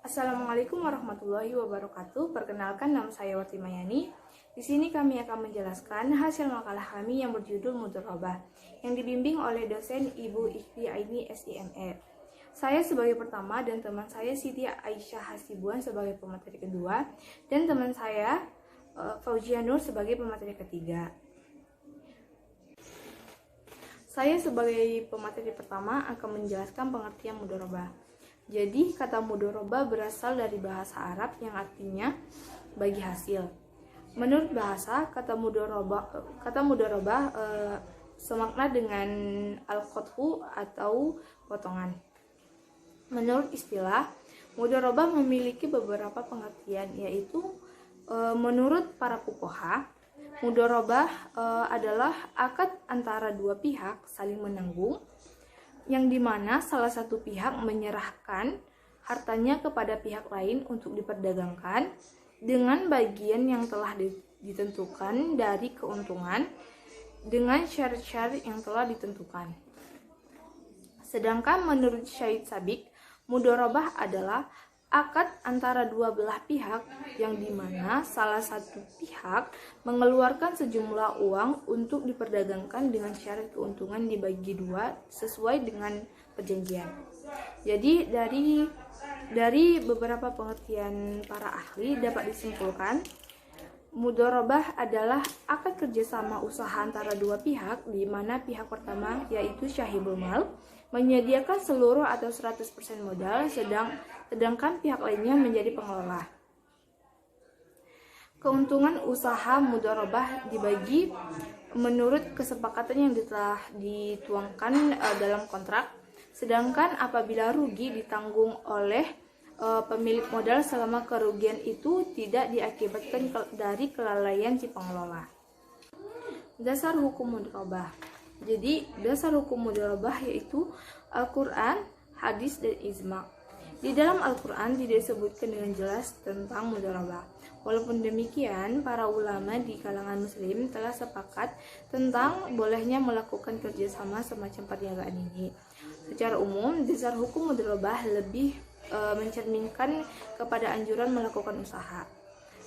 Assalamualaikum warahmatullahi wabarakatuh. Perkenalkan, nama saya Warti Mayani. Di sini kami akan menjelaskan hasil makalah kami yang berjudul Mudharabah yang dibimbing oleh dosen Ibu Ikhti Aini SIME. Saya sebagai pertama dan teman saya Siti Aisyah Hasibuan sebagai pemateri kedua dan teman saya Fauzia Nur sebagai pemateri ketiga. Saya sebagai pemateri pertama akan menjelaskan pengertian mudharabah. Jadi, kata mudharabah berasal dari bahasa Arab yang artinya bagi hasil. Menurut bahasa, kata mudharabah semakna dengan al-qat'u atau potongan. Menurut istilah, mudharabah memiliki beberapa pengertian, yaitu menurut para fuqaha, mudharabah adalah akad antara dua pihak saling menanggung, yang dimana salah satu pihak menyerahkan hartanya kepada pihak lain untuk diperdagangkan dengan bagian yang telah ditentukan dari keuntungan dengan syarat-syarat yang telah ditentukan. Sedangkan menurut Syahid Sabik, mudharabah adalah akad antara dua belah pihak yang dimana salah satu pihak mengeluarkan sejumlah uang untuk diperdagangkan dengan syarat keuntungan dibagi dua sesuai dengan perjanjian. Jadi dari beberapa pengertian para ahli dapat disimpulkan mudharabah adalah akad kerjasama usaha antara dua pihak di mana pihak pertama yaitu syahibul mal menyediakan seluruh atau 100% modal sedangkan pihak lainnya menjadi pengelola. Keuntungan usaha mudharabah dibagi menurut kesepakatan yang telah dituangkan dalam kontrak, sedangkan apabila rugi ditanggung oleh pemilik modal selama kerugian itu tidak diakibatkan dari kelalaian si pengelola. Dasar hukum mudharabah. Jadi, dasar hukum mudharabah yaitu Al-Quran, hadis, dan ijma'. Di dalam Al-Quran tidak disebutkan dengan jelas tentang mudharabah. Walaupun demikian, para ulama di kalangan muslim telah sepakat tentang bolehnya melakukan kerjasama semacam perniagaan ini. Secara umum, dasar hukum mudharabah lebih mencerminkan kepada anjuran melakukan usaha.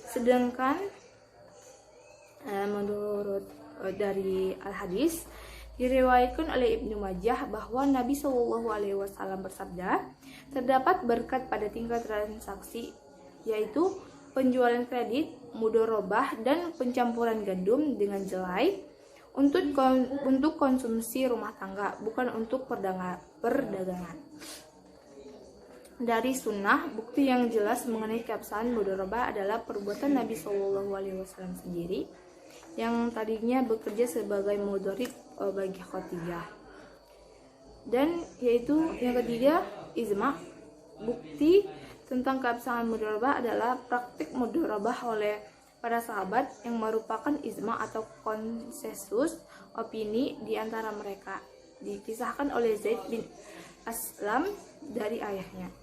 Sedangkan menurut dari Al-Hadis diriwayatkan oleh Ibnu Majah bahwa Nabi SAW bersabda, terdapat berkat pada tingkat transaksi, yaitu penjualan kredit, mudharabah, dan pencampuran gandum dengan jelai untuk konsumsi rumah tangga, bukan untuk perdagangan. Dari sunnah, bukti yang jelas mengenai keabsahan mudharabah adalah perbuatan Nabi SAW sendiri yang tadinya bekerja sebagai mudharib bagi Khadijah. Dan yaitu yang ketiga, ijma'. Bukti tentang keabsahan mudharabah adalah praktik mudharabah oleh para sahabat yang merupakan ijma' atau konsensus opini di antara mereka. Dikisahkan oleh Zaid bin Aslam dari ayahnya.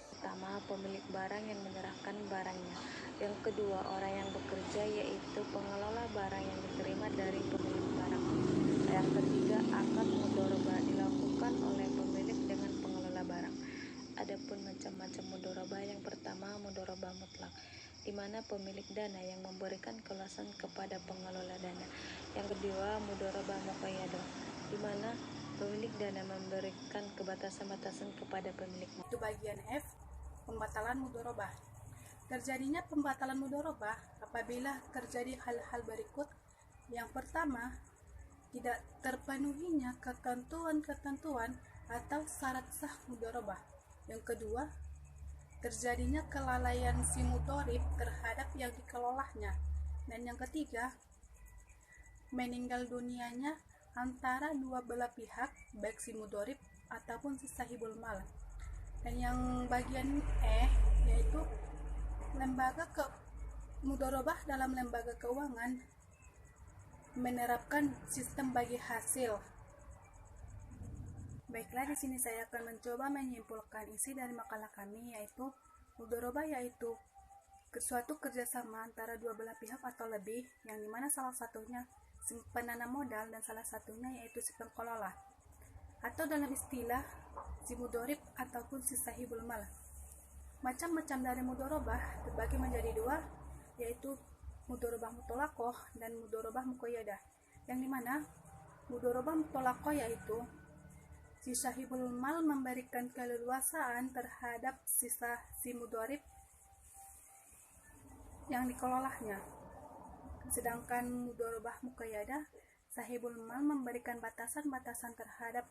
Pertama, pemilik barang yang menyerahkan barangnya. Yang kedua, orang yang bekerja, yaitu pengelola barang yang diterima dari pemilik barang. Yang ketiga, akad mudharabah dilakukan oleh pemilik dengan pengelola barang. Adapun macam-macam mudharabah, yang pertama mudharabah mutlak, di mana pemilik dana yang memberikan keluasan kepada pengelola dana. Yang kedua, mudharabah muqayyadah, di mana pemilik dana memberikan kebatasan-batasan kepada pemilik. Itu bagian F, pembatalan mudharabah. Terjadinya pembatalan mudharabah apabila terjadi hal-hal berikut. Yang pertama, tidak terpenuhinya ketentuan-ketentuan atau syarat sah mudharabah. Yang kedua, terjadinya kelalaian si mudharib terhadap yang dikelolanya. Dan yang ketiga, meninggal dunianya antara dua belah pihak, baik si mudharib ataupun si sahibul mal. Dan yang bagian E yaitu mudharabah dalam lembaga keuangan menerapkan sistem bagi hasil. Baiklah, di sini saya akan mencoba menyimpulkan isi dari makalah kami, yaitu mudharabah yaitu suatu kerjasama antara dua belah pihak atau lebih, yang dimana salah satunya si penanam modal dan salah satunya yaitu si pengelola, atau dalam istilah si mudharib ataupun si sahibul mal. Macam-macam dari mudorobah terbagi menjadi dua, yaitu mudorobah mutolakoh dan mudorobah mukoyadah. Yang dimana mudorobah mutolakoh yaitu si sahibul mal memberikan keleluasaan terhadap si mudorib yang dikelolanya. Sedangkan mudorobah mukoyadah, sahibul mal memberikan batasan-batasan terhadap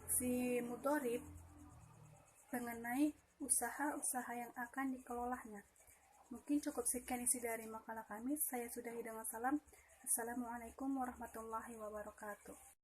si mudorib mengenai usaha-usaha yang akan dikelolanya. Mungkin cukup sekian isi dari makalah kami. Saya sudahi dengan salam. Assalamualaikum warahmatullahi wabarakatuh.